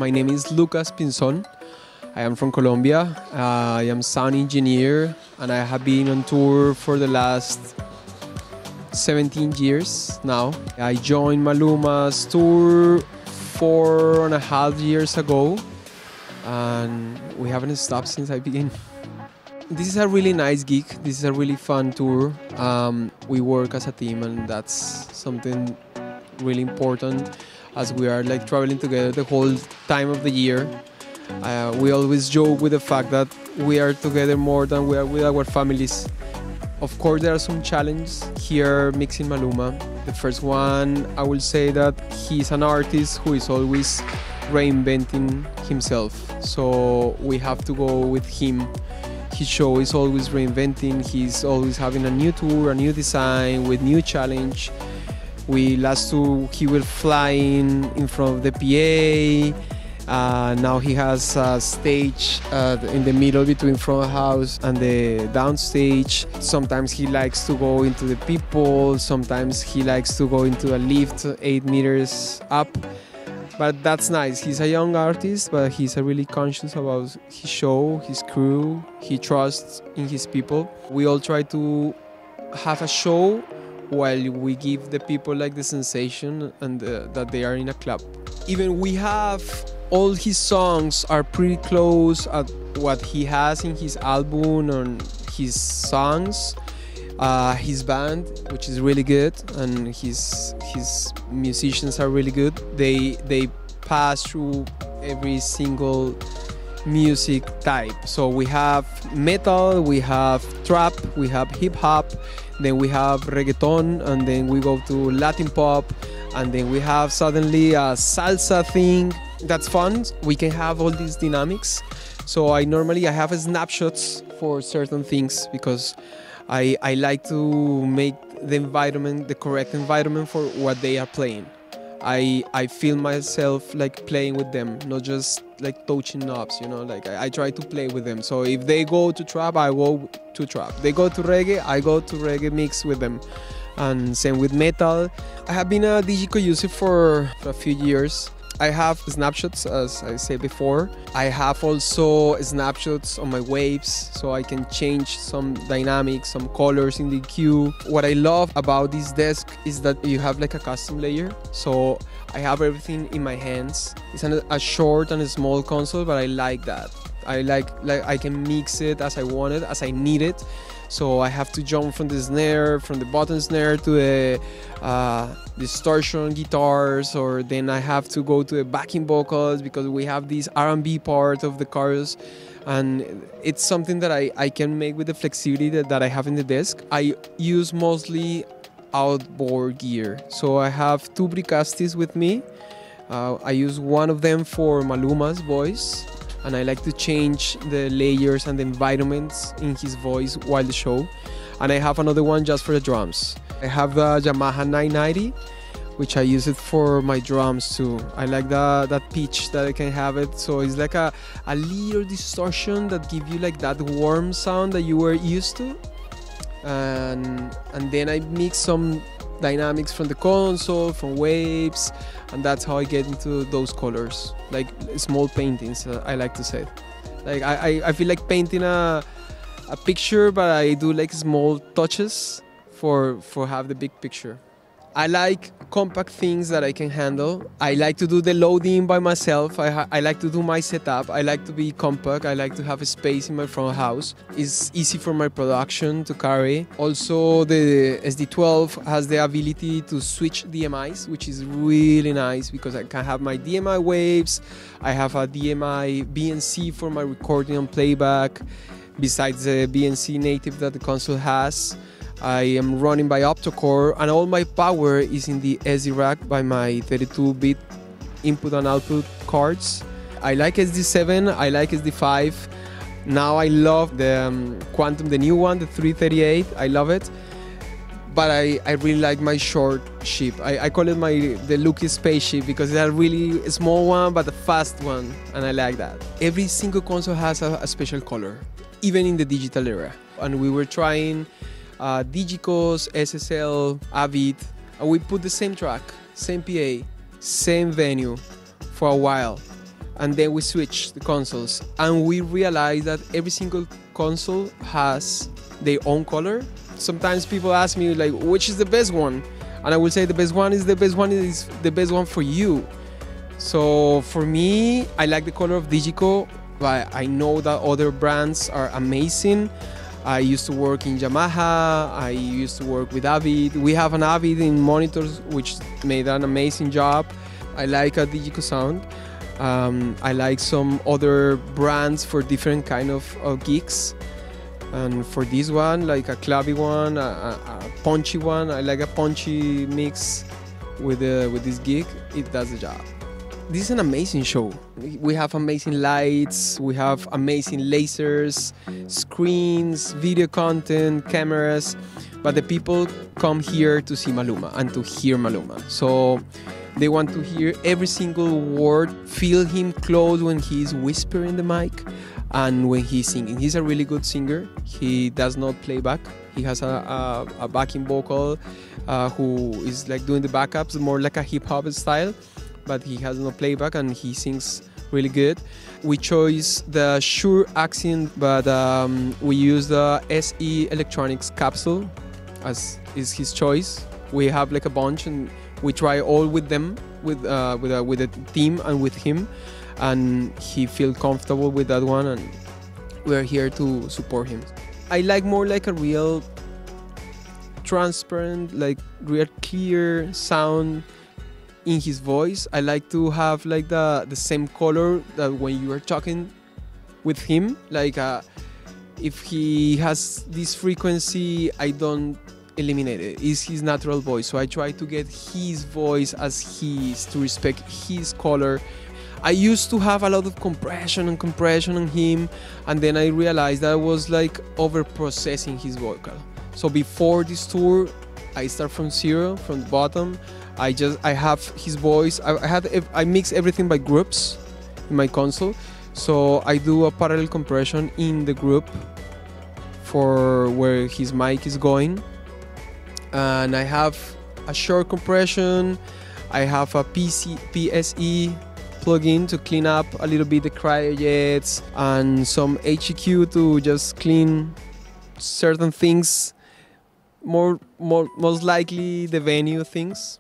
My name is Lucas Pinzon. I am from Colombia. I am sound engineer and I have been on tour for the last 17 years now. I joined Maluma's tour 4.5 years ago and we haven't stopped since I began. This is a really nice gig. This is a really fun tour. We work as a team and that's something really important as we are like traveling together the whole time of the year. We always joke with the fact that we are together more than we are with our families. Of course, there are some challenges here mixing Maluma. The first one, I will say that he's an artist who is always reinventing himself. So we have to go with him. His show is always reinventing. He's always having a new tour, a new design with new challenge. Last tour, he will fly in front of the PA. Now he has a stage in the middle between front house and the downstage. Sometimes he likes to go into the people. Sometimes he likes to go into a lift 8 meters up. But that's nice. He's a young artist, but he's really conscious about his show, his crew. He trusts in his people. We all try to have a show while we give the people like the sensation and that they are in a club. Even we have all his songs are pretty close at what he has in his album and his songs. His band, which is really good, and his musicians are really good. They pass through every single music type. So we have metal, we have trap, we have hip hop, then we have reggaeton, and then we go to Latin pop, and then we have suddenly a salsa thing. That's fun. We can have all these dynamics. So I have snapshots for certain things because I like to make the environment, the correct environment for what they are playing. I feel myself like playing with them, not just like touching knobs, you know, like I try to play with them. So if they go to trap, I go to trap. They go to reggae, I go to reggae mix with them. And same with metal. I have been a Digico user for a few years. I have snapshots, as I said before. I have also snapshots on my waves, so I can change some dynamics, some colors in the EQ. What I love about this desk is that you have like a custom layer, so I have everything in my hands. It's a short and a small console, but I like that. I like I can mix it as I want it, as I need it. So I have to jump from the snare, from the button snare to the distortion guitars, or then I have to go to the backing vocals because we have this R&B part of the chorus. And it's something that I can make with the flexibility that I have in the desk. I use mostly outboard gear. So I have 2 Bricastis with me. I use one of them for Maluma's voice. And I like to change the layers and the environments in his voice while the show. And I have another one just for the drums. I have the Yamaha 990, which I use it for my drums too. I like that pitch that I can have it. So it's like a little distortion that gives you like that warm sound that you were used to. And then I mix some dynamics from the console, from waves, and that's how I get into those colors, like small paintings, I like to say. Like I feel like painting a picture, but I do like small touches for have the big picture. I like compact things that I can handle. I like to do the loading by myself. I like to do my setup. I like to be compact. I like to have a space in my front house. It's easy for my production to carry. Also, the SD12 has the ability to switch DMIs, which is really nice because I can have my DMI waves. I have a DMI BNC for my recording and playback, besides the BNC native that the console has. I am running by octa-core, and all my power is in the SD rack by my 32-bit input and output cards. I like SD7, I like SD5. Now I love the Quantum, the new one, the 338. I love it. But I really like my short ship. I call it the Lucas spaceship because it's a really small one but a fast one, and I like that. Every single console has a special color, even in the digital era. And we were trying Digicos, SSL, Avid, and we put the same track, same PA, same venue for a while. and then we switched the consoles, and we realized that every single console has their own color. Sometimes people ask me like, which is the best one? And I will say the best one is the best one for you. So for me, I like the color of Digico, but I know that other brands are amazing. I used to work in Yamaha, I used to work with Avid. We have an Avid in monitors which made an amazing job. I like a Digico sound. I like some other brands for different kind of gigs. And for this one, like a clubby one, a punchy one, I like a punchy mix with this gig. It does the job. This is an amazing show. We have amazing lights, we have amazing lasers, screens, video content, cameras, but the people come here to see Maluma and to hear Maluma. So they want to hear every single word, feel him close when he's whispering the mic and when he's singing. He's a really good singer. He does not play back. He has a backing vocal who is like doing the backups, more like a hip-hop style, but he has no playback and he sings really good. We chose the Shure Accent, but we use the S.E.A electronics capsule as is his choice. We have like a bunch and we try all with them, with the team and with him, and he feels comfortable with that one, and we're here to support him. I like more like a real transparent, like real clear sound in his voice. I like to have like the same color that when you are talking with him, like if he has this frequency, I don't eliminate it. It's his natural voice, so I try to get his voice as he is, to respect his color. I used to have a lot of compression on him, and then I realized that I was like over processing his vocal. So before this tour, I start from zero, from the bottom. I have his voice. I mix everything by groups in my console. So I do a parallel compression in the group for where his mic is going. And I have a short compression. I have a PSE plugin to clean up a little bit the cryojets, and some HEQ to just clean certain things, most likely the venue things.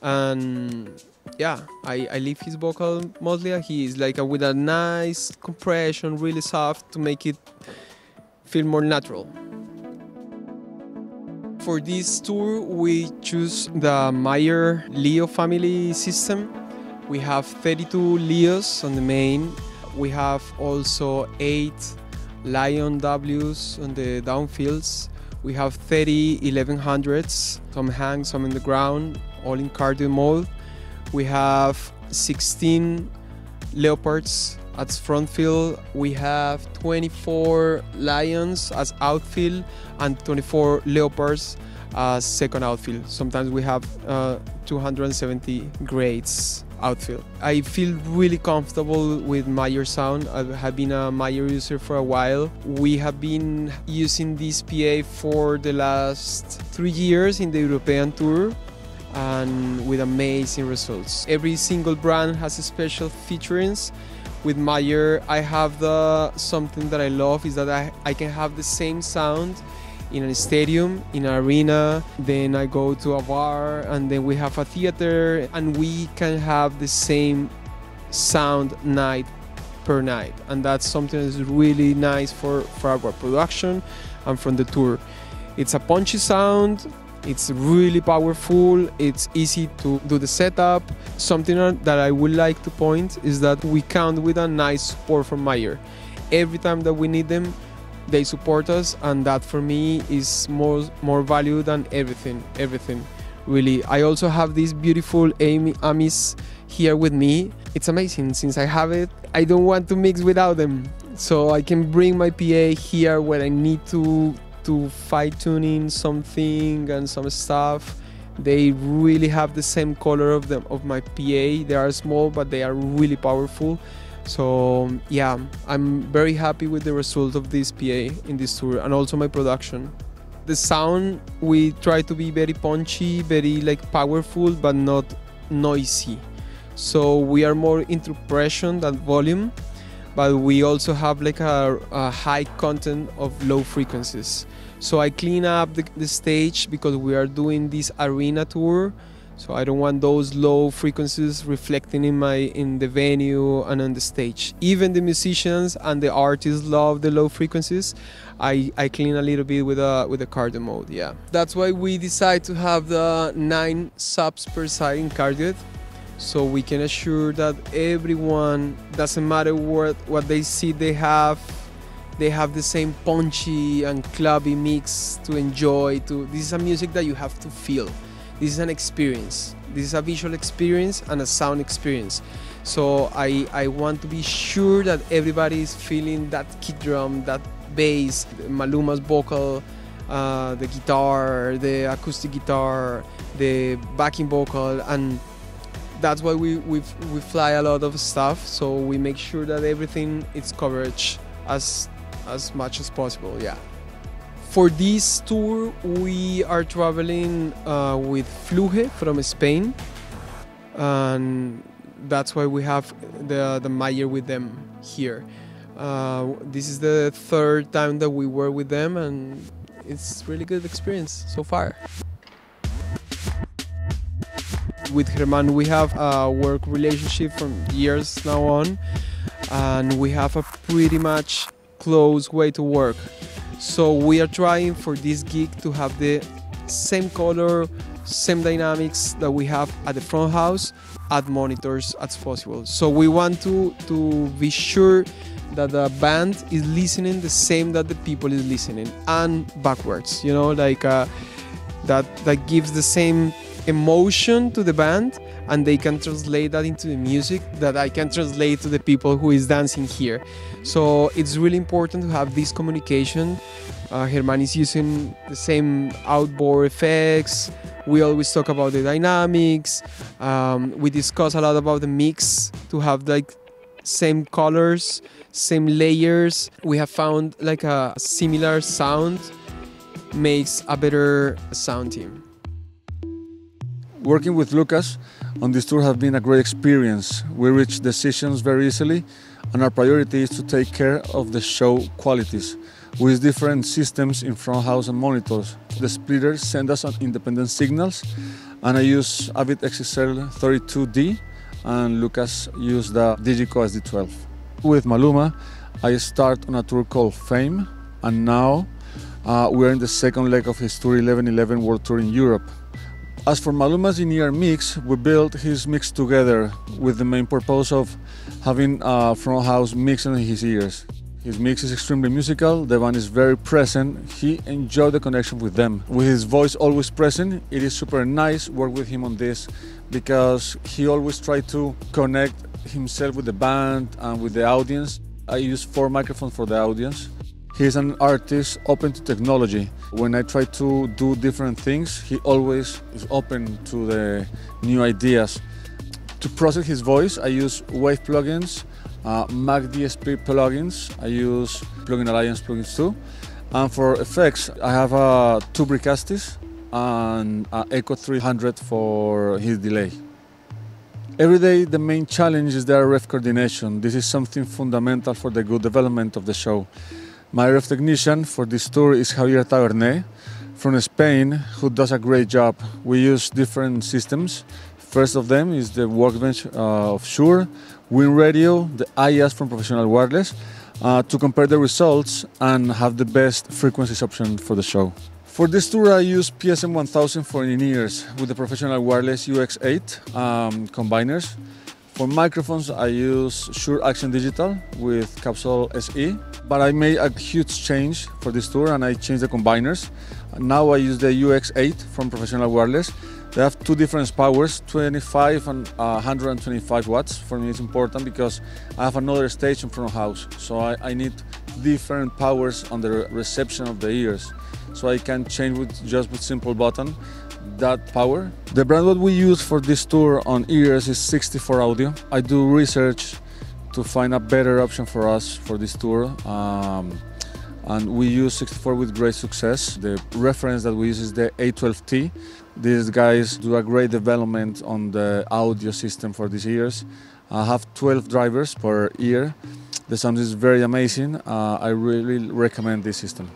And yeah, I leave his vocal mostly. He is like with a nice compression, really soft, to make it feel more natural. For this tour, we choose the Meyer Leo family system. We have 32 Leos on the main. We have also 8 Lion Ws on the downfields. We have 30 1100s, some hang, some in the ground, all in cardio mode. We have 16 Leopards at front field. We have 24 Lions as outfield and 24 Leopards as second outfield. Sometimes we have 270 grades outfield. I feel really comfortable with Meyer sound. I have been a Meyer user for a while. We have been using this PA for the last 3 years in the European tour, and with amazing results. Every single brand has a special featurings. With Meyer, I have something that I love is that I can have the same sound in a stadium, in an arena, then I go to a bar, and then we have a theater, and we can have the same sound night per night. And that's something that's really nice for our production and from the tour. It's a punchy sound, it's really powerful, it's easy to do the setup. Something that I would like to point is that we count with a nice support from Meyer. Every time that we need them, they support us, and that for me is more value than everything really. I also have these beautiful Amis here with me. It's amazing. Since I have it, I don't want to mix without them, so I can bring my PA here when I need to fine tuning something and some stuff. They really have the same color of my PA. They are small, but they are really powerful. So yeah, I'm very happy with the result of this PA in this tour, and also my production. The sound, we try to be very punchy, very like powerful, but not noisy. So we are more into pressure than volume, but we also have like a high content of low frequencies. So I clean up the stage because we are doing this arena tour. So I don't want those low frequencies reflecting in the venue and on the stage. Even the musicians and the artists love the low frequencies. I clean a little bit with a cardio mode, yeah. That's why we decide to have the 9 subs per side in cardio, so we can assure that everyone, doesn't matter what they see they have the same punchy and clubby mix to enjoy. This is a music that you have to feel. This is an experience. This is a visual experience and a sound experience. So I want to be sure that everybody is feeling that kick drum, that bass, Maluma's vocal, the guitar, the acoustic guitar, the backing vocal, and that's why we fly a lot of stuff. So we make sure that everything is covered as much as possible, yeah. For this tour, we are traveling with Fluge from Spain, and that's why we have the Mayer with them here. This is the 3rd time that we work with them, and it's really good experience so far. With Germán, we have a work relationship from years now on, and we have a pretty much close way to work. So we are trying for this gig to have the same color, same dynamics that we have at the front house at monitors as possible. So we want to be sure that the band is listening the same that the people is listening, and backwards, you know, like that gives the same emotion to the band, and they can translate that into the music that I can translate to the people who is dancing here. So it's really important to have this communication. Germán is using the same outboard effects. We always talk about the dynamics. We discuss a lot about the mix to have like same colors, same layers. We have found like a similar sound makes a better sound team. Working with Lucas on this tour has been a great experience. We reach decisions very easily, and our priority is to take care of the show qualities. With different systems in front house and monitors, the splitters send us independent signals, and I use Avid XXL 32D, and Lucas used the Digico SD12. With Maluma, I start on a tour called Fame, and now we're in the 2nd leg of his tour 11/11 World Tour in Europe. As for Maluma's in-ear mix, we built his mix together with the main purpose of having front house mix in his ears. His mix is extremely musical, the band is very present, he enjoyed the connection with them. With his voice always present, it is super nice work with him on this, because he always tried to connect himself with the band and with the audience. I use 4 microphones for the audience. He's an artist open to technology. When I try to do different things, he always is open to the new ideas. To process his voice, I use Wave plugins, Mac DSP plugins. I use Plugin Alliance plugins too. And for effects, I have 2 Bricastis and Echo 300 for his delay. Every day, the main challenge is the ref coordination. This is something fundamental for the good development of the show. My ref technician for this tour is Javier Tabernet from Spain, who does a great job. We use different systems. First of them is the Workbench of Shure, Win Radio, the IAS from Professional Wireless, to compare the results and have the best frequencies option for the show. For this tour, I use PSM 1000 for in-ears with the Professional Wireless UX8 combiners. For microphones, I use Shure Action Digital with Capsule SE, but I made a huge change for this tour and I changed the combiners. Now I use the UX8 from Professional Wireless. They have 2 different powers, 25 and 125 watts. For me it's important because I have another stage in front house, so I need different powers on the reception of the ears. So I can change just with simple button that power. The brand that we use for this tour on ears is 64 Audio. I do research to find a better option for us for this tour. and we use 64 with great success. The reference that we use is the A12T. These guys do a great development on the audio system for these ears. I have 12 drivers per ear. The sound is very amazing. I really recommend this system.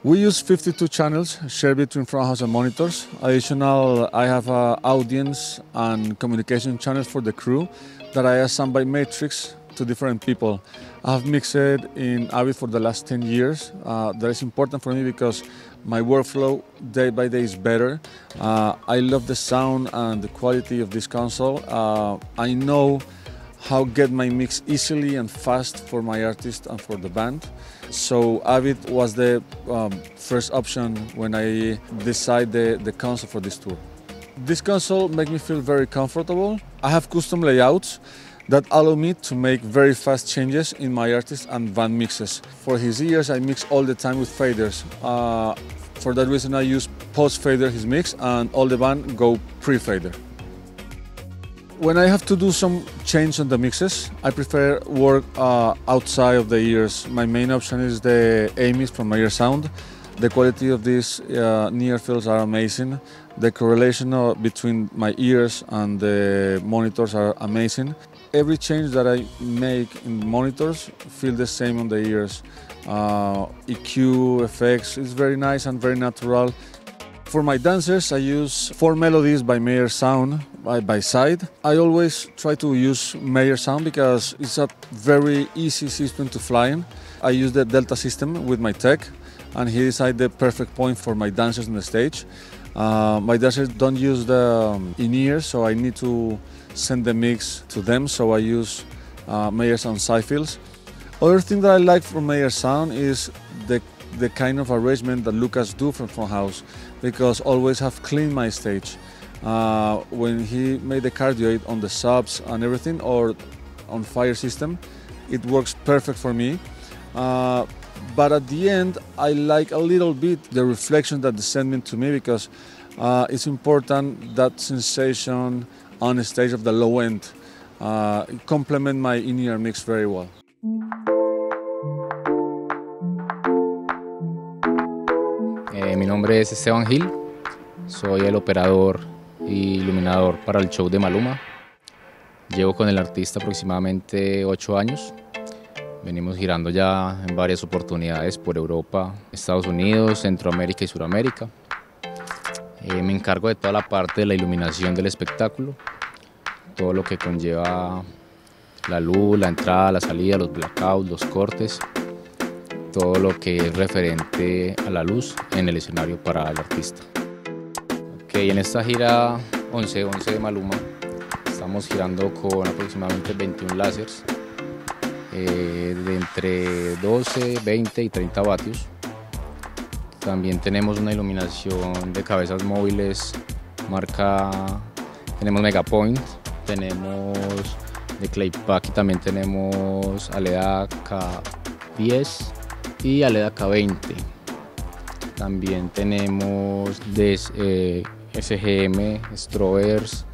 We use 52 channels shared between front house and monitors. Additional, I have audience and communication channels for the crew that I assign by matrix to different people. I have mixed in Avid for the last 10 years. That is important for me because my workflow day by day is better. I love the sound and the quality of this console. I know how to get my mix easily and fast for my artist and for the band. So Avid was the first option when I decided the console for this tour. This console makes me feel very comfortable. I have custom layouts that allow me to make very fast changes in my artist and band mixes. For his ears, I mix all the time with faders. For that reason, I use post-fader his mix, and all the band go pre-fader. When I have to do some change on the mixes, I prefer work outside of the ears. My main option is the A-mix from Meyer Sound. The quality of these near fields are amazing. The correlation between my ears and the monitors are amazing. Every change that I make in monitors feel the same on the ears. EQ, effects, it's very nice and very natural. For my dancers, I use 4 melodies by Meyer Sound by side. I always try to use Meyer Sound because it's a very easy system to fly in. I use the Delta system with my tech, and he decided the perfect point for my dancers on the stage. My dancers don't use the in-ears, so I need to send the mix to them, so I use Meyer Sound side fields. Other thing that I like from Meyer Sound is the kind of arrangement that Lucas do from front house, because always have cleaned my stage. When he made the cardioid on the subs and everything, or on fire system, it works perfect for me. But at the end, I like a little bit the reflection that they send to me, because it's important that sensation on the stage of the low end. It complements my in-ear mix very well. Mi nombre es Esteban Gil, soy el operador y iluminador para el show de Maluma. Llevo con el artista aproximadamente 8 años. Venimos girando ya en varias oportunidades por Europa, Estados Unidos, Centroamérica y Suramérica. Me encargo de toda la parte de la iluminación del espectáculo, todo lo que conlleva la luz, la entrada, la salida, los blackouts, los cortes, todo lo que es referente a la luz en el escenario para el artista. En esta gira 11-11 de Maluma estamos girando con aproximadamente 21 láseres de entre 12, 20 y 30 vatios. También tenemos una iluminación de cabezas móviles tenemos MegaPointe, tenemos de Claypaky, también tenemos A.leda K10 y A.leda K20. También tenemos de S.E.A, strobes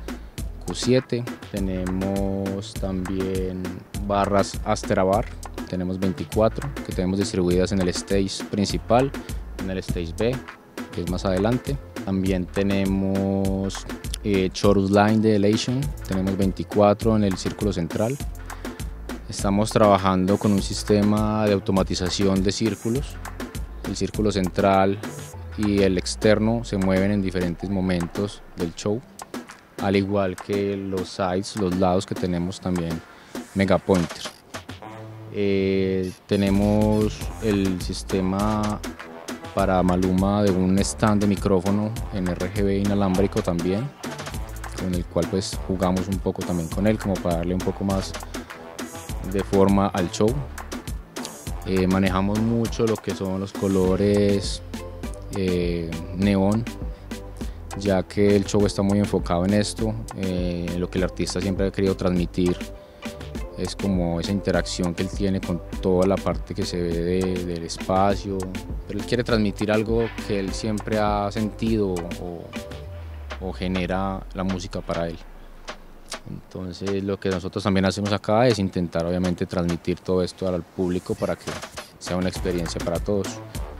Q7, tenemos también barras A.leda, tenemos 24 que tenemos distribuidas en el stage principal, en el stage B, que es más adelante. También tenemos chorus line de elation, tenemos 24 en el círculo central. Estamos trabajando con un sistema de automatización de círculos. El círculo central y el externo se mueven en diferentes momentos del show, al igual que los sides, los lados que tenemos también MegaPointe. Tenemos el sistema para Maluma de un stand de micrófono en RGB inalámbrico también, con el cual pues jugamos un poco también con él, como para darle un poco más de forma al show. Manejamos mucho lo que son los colores neón, ya que el show está muy enfocado en esto. Lo que el artista siempre ha querido transmitir es como esa interacción que él tiene con toda la parte que se ve del espacio, pero él quiere transmitir algo que él siempre ha sentido o genera la música para él. Entonces lo que nosotros también hacemos acá es intentar obviamente transmitir todo esto al público para que sea una experiencia para todos.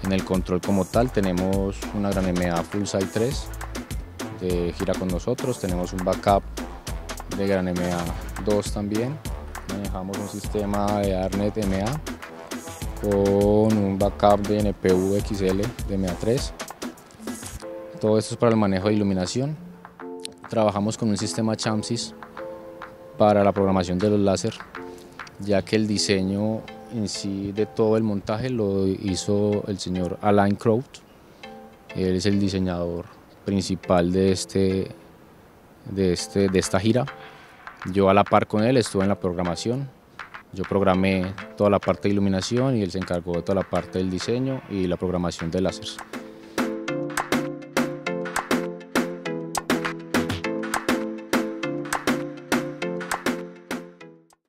En el control como tal tenemos una gran MA Full Side 3 de gira con nosotros, tenemos un backup de gran MA 2 también, manejamos un sistema de Arnet MA con un backup de NPU XL de MA 3. Todo esto es para el manejo de iluminación. Trabajamos con un sistema ChamSys para la programación de los láser, ya que el diseño en sí de todo el montaje lo hizo el señor Alain Crout. Él es el diseñador principal de esta gira. Yo a la par con él estuve en la programación. Yo programé toda la parte de iluminación y él se encargó de toda la parte del diseño y la programación de láseres.